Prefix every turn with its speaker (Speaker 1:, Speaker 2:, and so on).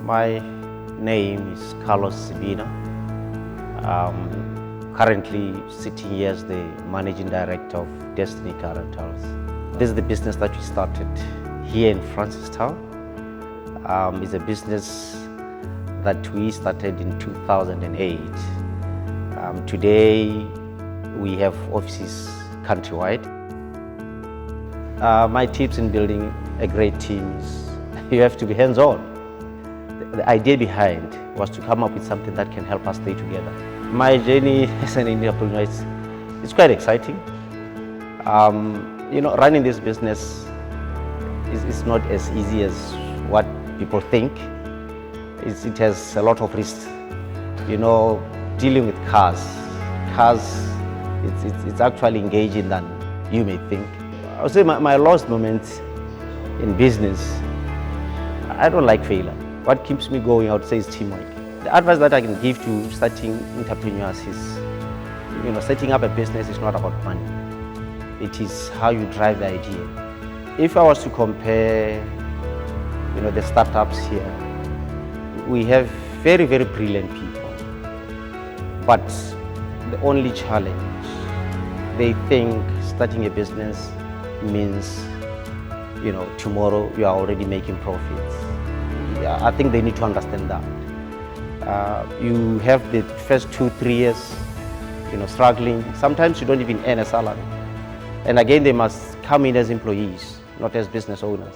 Speaker 1: My name is Sebina. Currently sitting here as the Managing Director of Destiny Car Rentals. This is the business that we started here in Francistown. It's a business that we started in 2008. Today we have offices countrywide. My tips in building a great team is you have to be hands-on. The idea behind was to come up with something that can help us stay together. My journey as an entrepreneur is quite exciting. Running this business is not as easy as what people think. It has a lot of risks. Dealing with cars, it's actually engaging than you may think. I would say my lowest moment in business, I don't like failure. What keeps me going, I would say, is teamwork. The advice that I can give to starting entrepreneurs is, setting up a business is not about money. It is how you drive the idea. If I was to compare, the startups here, we have very, very brilliant people. But the only challenge, they think starting a business means, tomorrow you are already making profits. I think they need to understand that. You have the first 2-3 years, struggling. Sometimes you don't even earn a salary. And again, they must come in as employees, not as business owners.